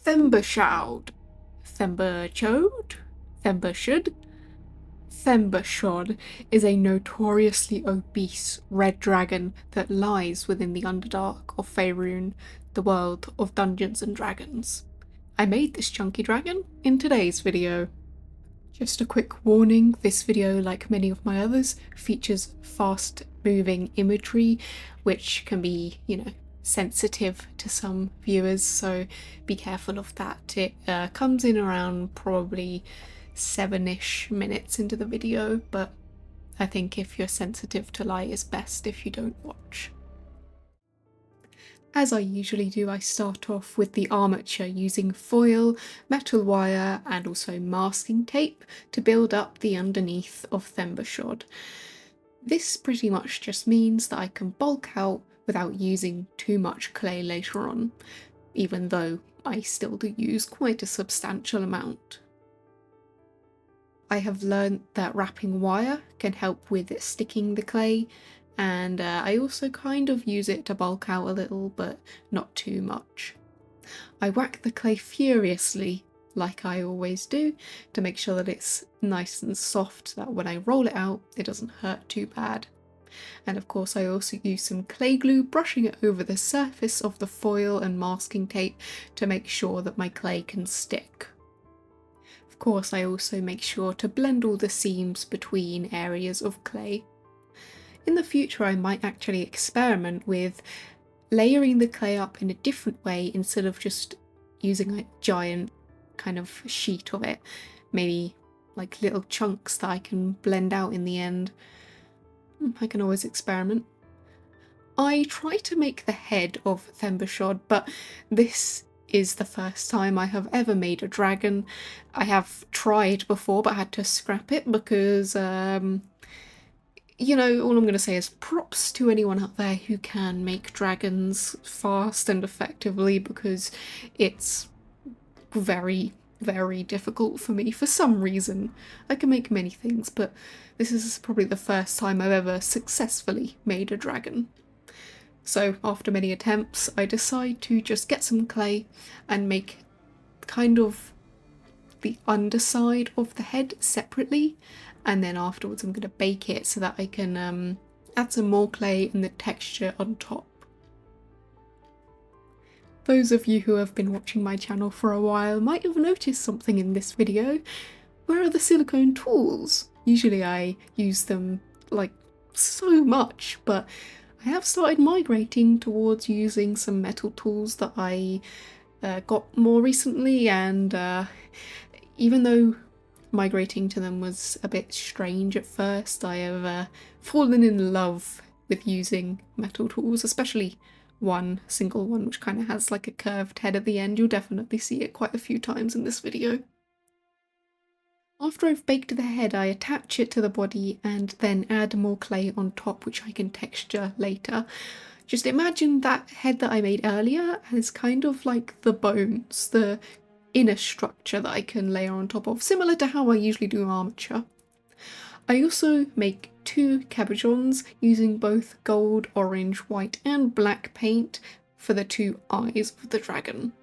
Themberchaud, Themberchaud, Themberchaud. Themberchaud is a notoriously obese red dragon that lies within the Underdark of Faerun, the world of Dungeons and Dragons. I made this chunky dragon in today's video. Just a quick warning, this video, like many of my others, features fast-moving imagery, which can be, sensitive to some viewers, so be careful of that. It comes in around probably 7-ish minutes into the video, but I think if you're sensitive to light, it's best if you don't watch. As I usually do, I start off with the armature using foil, metal wire and also masking tape to build up the underneath of Themberchaud. This pretty much just means that I can bulk out without using too much clay later on, even though I still do use quite a substantial amount. I have learned that wrapping wire can help with sticking the clay, and I also kind of use it to bulk out a little, but not too much. I whack the clay furiously, like I always do, to make sure that it's nice and soft so that when I roll it out, it doesn't hurt too bad. And of course I also use some clay glue, brushing it over the surface of the foil and masking tape to make sure that my clay can stick. Of course I also make sure to blend all the seams between areas of clay. In the future I might actually experiment with layering the clay up in a different way instead of just using a giant kind of sheet of it, maybe like little chunks that I can blend out in the end. I can always experiment. I try to make the head of Themberchaud, but this is the first time I have ever made a dragon. I have tried before but had to scrap it because, all I'm going to say is props to anyone out there who can make dragons fast and effectively, because it's very, very difficult for me for some reason. I can make many things, but this is probably the first time I've ever successfully made a dragon. So after many attempts, I decide to just get some clay and make kind of the underside of the head separately, and then afterwards I'm going to bake it so that I can add some more clay and the texture on top. Those of you who have been watching my channel for a while might have noticed something in this video. Where are the silicone tools? Usually I use them like so much, but I have started migrating towards using some metal tools that I got more recently, and even though migrating to them was a bit strange at first, I have fallen in love with using metal tools, especially one single one which kind of has like a curved head at the end. You'll definitely see it quite a few times in this video. After I've baked the head, I attach it to the body and then add more clay on top, which I can texture later. Just imagine that head that I made earlier as kind of like the bones, the inner structure that I can layer on top of, similar to how I usually do armature. I also make 2 cabochons using both gold, orange, white and black paint for the 2 eyes of the dragon.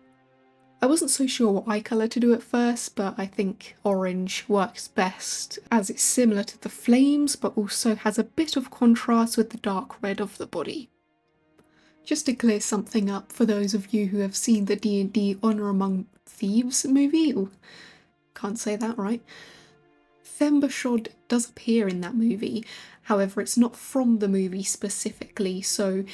I wasn't so sure what eye colour to do at first, but I think orange works best as it's similar to the flames but also has a bit of contrast with the dark red of the body. Just to clear something up for those of you who have seen the D&D Honor Among Thieves movie, can't say that right, Themberchaud does appear in that movie, however it's not from the movie specifically, so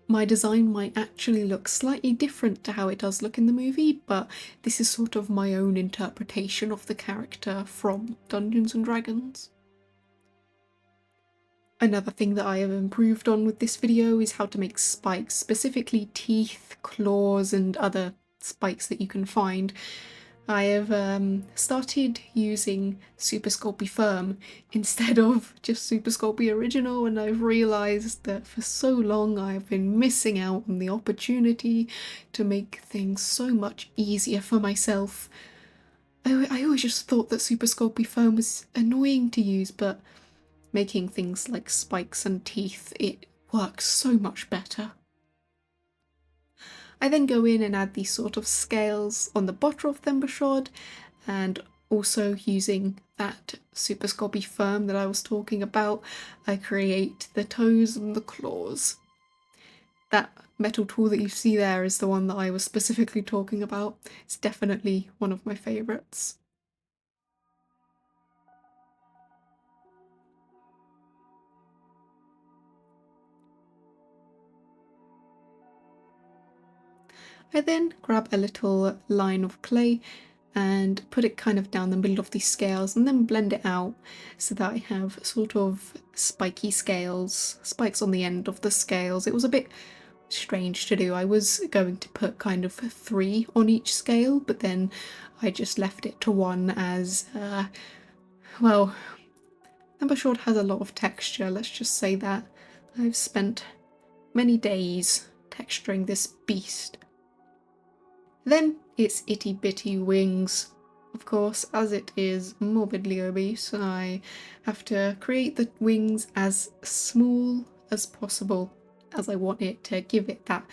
my design might actually look slightly different to how it does look in the movie, but this is sort of my own interpretation of the character from Dungeons and Dragons. Another thing that I have improved on with this video is how to make spikes, specifically teeth, claws and other spikes that you can find. I have started using Super Sculpey Firm instead of just Super Sculpey Original, and I've realised that for so long I've been missing out on the opportunity to make things so much easier for myself. I always just thought that Super Sculpey Firm was annoying to use, but making things like spikes and teeth, it works so much better. I then go in and add these sort of scales on the bottom of Themberchaud, and also using that super Sculpey firm that I was talking about, I create the toes and the claws. That metal tool that you see there is the one that I was specifically talking about. It's definitely one of my favourites. I then grab a little line of clay and put it kind of down the middle of these scales and then blend it out so that I have sort of spiky scales, spikes on the end of the scales. It was a bit strange to do. I was going to put kind of 3 on each scale, but then I just left it to 1 as, well, Themberchaud has a lot of texture, let's just say that. I've spent many days texturing this beast. Then its itty bitty wings. Of course, as it is morbidly obese, I have to create the wings as small as possible, as I want it to give it that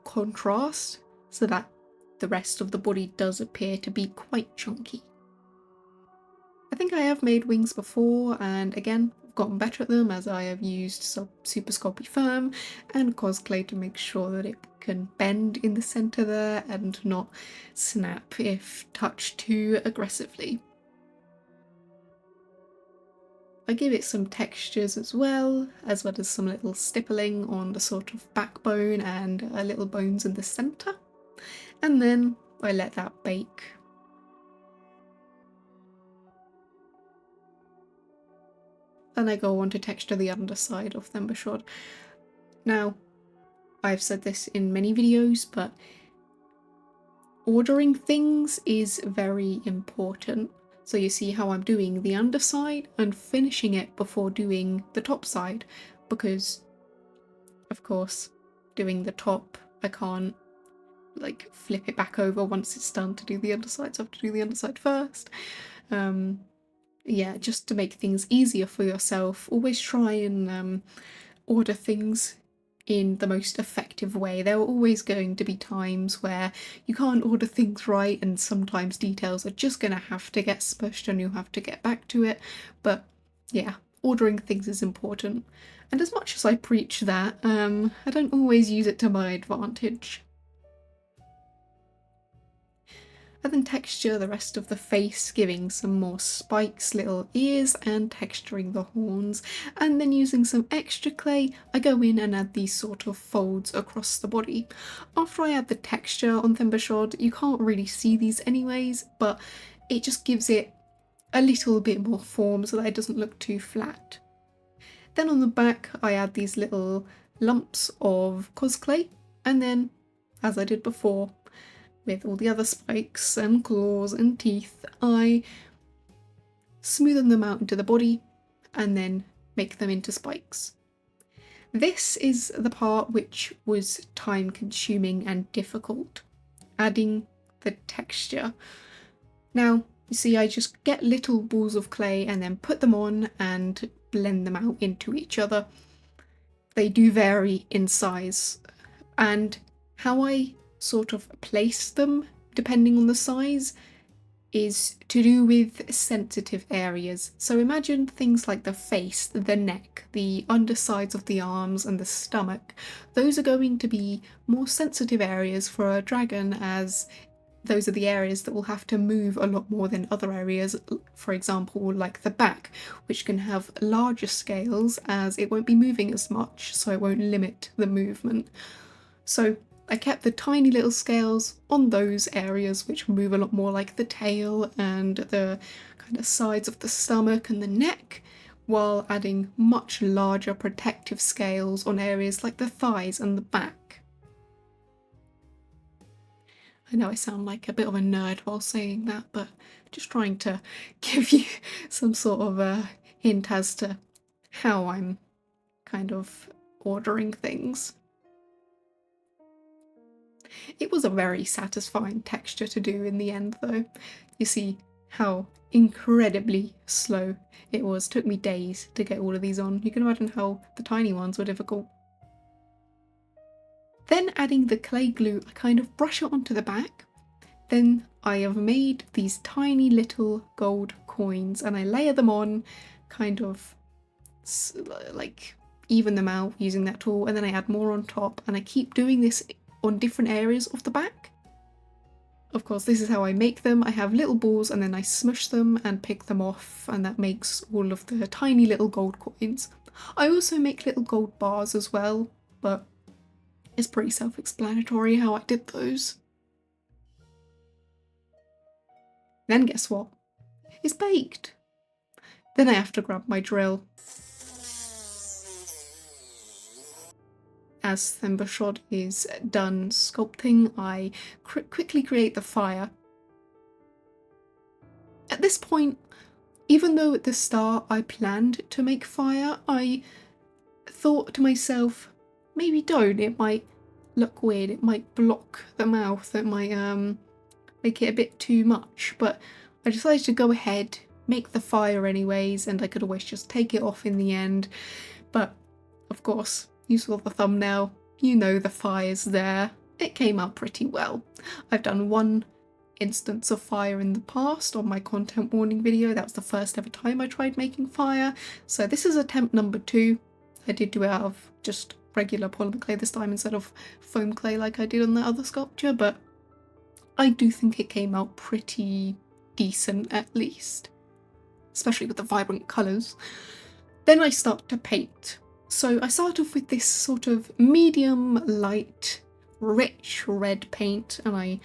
contrast so that the rest of the body does appear to be quite chunky. I think I have made wings before, and again, I've gotten better at them as I have used Super Sculpey Firm and Clay to make sure that it can bend in the centre there and not snap if touched too aggressively. I give it some textures as well as some little stippling on the sort of backbone and little bones in the centre, and then I let that bake. Then I go on to texture the underside of Themberchaud. Now, I've said this in many videos, but ordering things is very important. So you see how I'm doing the underside and finishing it before doing the top side, because of course doing the top I can't like flip it back over once it's done to do the underside, so I have to do the underside first. Yeah, just to make things easier for yourself, always try and order things in the most effective way. There are always going to be times where you can't order things right, and sometimes details are just going to have to get smushed and you'll have to get back to it. But yeah, ordering things is important. And as much as I preach that, I don't always use it to my advantage. And then texture the rest of the face, giving some more spikes, little ears, and texturing the horns. And then using some extra clay, I go in and add these sort of folds across the body. After I add the texture on Themberchaud, you can't really see these anyways, but it just gives it a little bit more form so that it doesn't look too flat. Then on the back, I add these little lumps of cosclay, and then, as I did before, with all the other spikes and claws and teeth, I smoothen them out into the body and then make them into spikes. This is the part which was time consuming and difficult, adding the texture. Now, you see, I just get little balls of clay and then put them on and blend them out into each other. They do vary in size, and how I sort of place them depending on the size is to do with sensitive areas. So imagine things like the face, the neck, the undersides of the arms and the stomach. Those are going to be more sensitive areas for a dragon, as those are the areas that will have to move a lot more than other areas, for example like the back, which can have larger scales as it won't be moving as much, so it won't limit the movement. So I kept the tiny little scales on those areas which move a lot more, like the tail and the kind of sides of the stomach and the neck, while adding much larger protective scales on areas like the thighs and the back. I know I sound like a bit of a nerd while saying that, but just trying to give you some sort of a hint as to how I'm kind of ordering things. It was a very satisfying texture to do in the end though. You see how incredibly slow it was. It took me days to get all of these on. You can imagine how the tiny ones were difficult. Then adding the clay glue, I kind of brush it onto the back. Then I have made these tiny little gold coins and I layer them on, kind of like even them out using that tool, and then I add more on top, and I keep doing this on different areas of the back. Of course, this is how I make them. I have little balls and then I smush them and pick them off, and that makes all of the tiny little gold coins. I also make little gold bars as well, but it's pretty self-explanatory how I did those. Then guess what? It's baked. Then I have to grab my drill. As Themberchaud is done sculpting, I quickly create the fire. At this point, even though at the start I planned to make fire, I thought to myself, maybe don't, it might look weird, it might block the mouth, it might make it a bit too much, but I decided to go ahead, make the fire anyways, and I could always just take it off in the end. But of course, you saw the thumbnail, you know the fire's there. It came out pretty well. I've done one instance of fire in the past on my content warning video. That was the first ever time I tried making fire. So this is attempt number 2. I did do it out of just regular polymer clay this time instead of foam clay like I did on the other sculpture, but I do think it came out pretty decent at least, especially with the vibrant colours. Then I start to paint. So I start off with this sort of medium light, rich red paint, and I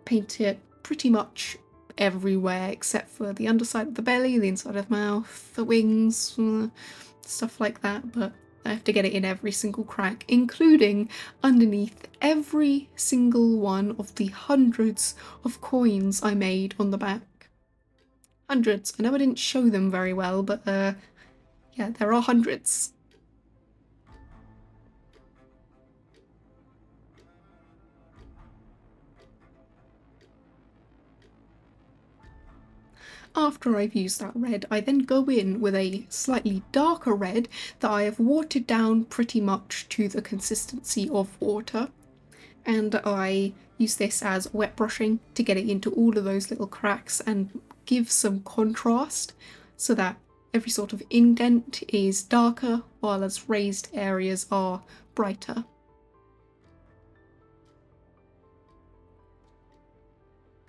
paint it pretty much everywhere except for the underside of the belly, the inside of the mouth, the wings, stuff like that, but I have to get it in every single crack, including underneath every single one of the hundreds of coins I made on the back. Hundreds. I know I didn't show them very well, but yeah, there are hundreds. After I've used that red, I then go in with a slightly darker red that I have watered down pretty much to the consistency of water. And I use this as wet brushing to get it into all of those little cracks and give some contrast so that every sort of indent is darker while as raised areas are brighter.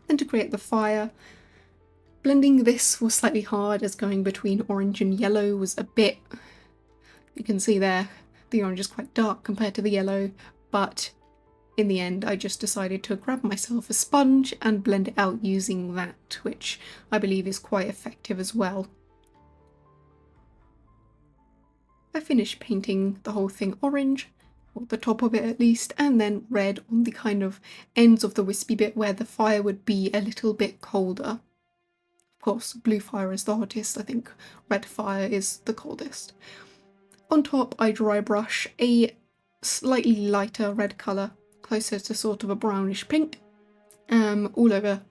Then to create the fire, blending this was slightly hard as going between orange and yellow was a bit, you can see there, the orange is quite dark compared to the yellow, but in the end I just decided to grab myself a sponge and blend it out using that, which I believe is quite effective as well. I finished painting the whole thing orange, or the top of it at least, and then red on the kind of ends of the wispy bit where the fire would be a little bit colder. Of course, blue fire is the hottest, I think red fire is the coldest. On top I dry brush a slightly lighter red colour, closer to sort of a brownish pink, all over.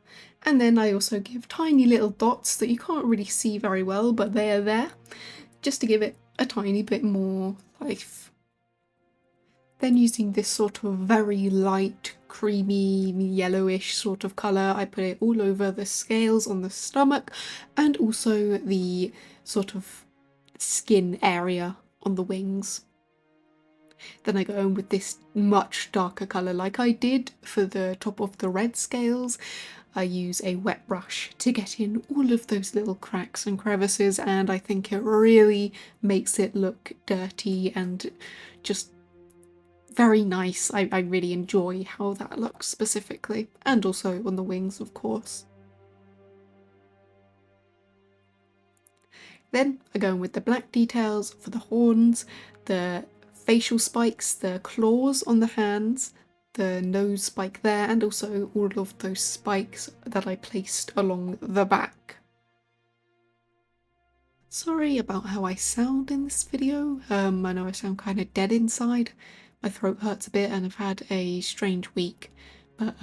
And then I also give tiny little dots that you can't really see very well, but they are there, just to give it a tiny bit more life. Then using this sort of very light, creamy, yellowish sort of colour, I put it all over the scales on the stomach and also the sort of skin area on the wings. Then I go in with this much darker colour like I did for the top of the red scales. I use a wet brush to get in all of those little cracks and crevices, and I think it really makes it look dirty and just very nice. I really enjoy how that looks specifically, and also on the wings of course. Then I go in with the black details for the horns, the facial spikes, the claws on the hands, the nose spike there, and also all of those spikes that I placed along the back. Sorry about how I sound in this video. I know I sound kind of dead inside. My throat hurts a bit and I've had a strange week, but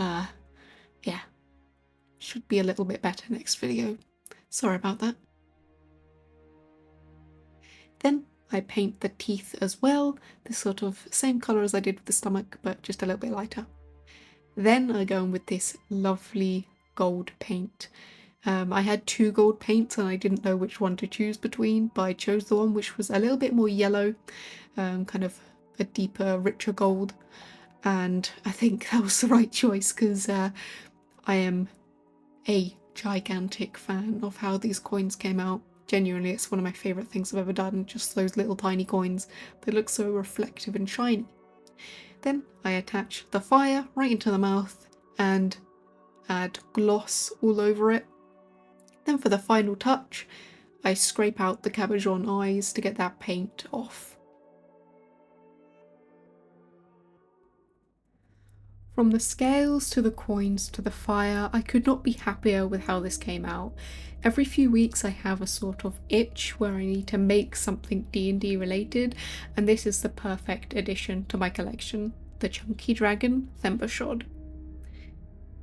yeah, should be a little bit better next video. Sorry about that. Then I paint the teeth as well, this sort of same colour as I did with the stomach, but just a little bit lighter. Then I go in with this lovely gold paint. I had 2 gold paints and I didn't know which one to choose between, but I chose the one which was a little bit more yellow, kind of a deeper, richer gold. And I think that was the right choice because I am a gigantic fan of how these coins came out. Genuinely, it's one of my favourite things I've ever done, just those little tiny coins. They look so reflective and shiny. Then I attach the fire right into the mouth and add gloss all over it. Then for the final touch, I scrape out the cabochon eyes to get that paint off. From the scales to the coins to the fire, I could not be happier with how this came out. Every few weeks I have a sort of itch where I need to make something D&D related, and this is the perfect addition to my collection, the Chunky Dragon Themberchaud.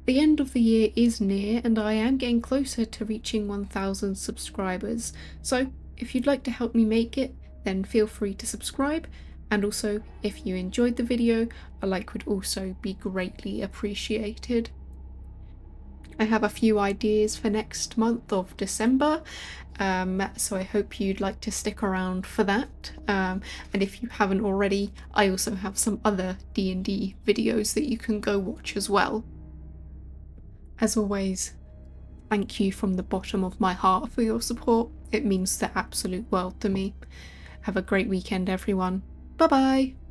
The end of the year is near and I am getting closer to reaching 1000 subscribers, so if you'd like to help me make it, then feel free to subscribe, and also if you enjoyed the video, a like would also be greatly appreciated. I have a few ideas for next month of December, so I hope you'd like to stick around for that, and if you haven't already, I also have some other D&D videos that you can go watch as well. As always, thank you from the bottom of my heart for your support. It means the absolute world to me. Have a great weekend, everyone. Bye bye!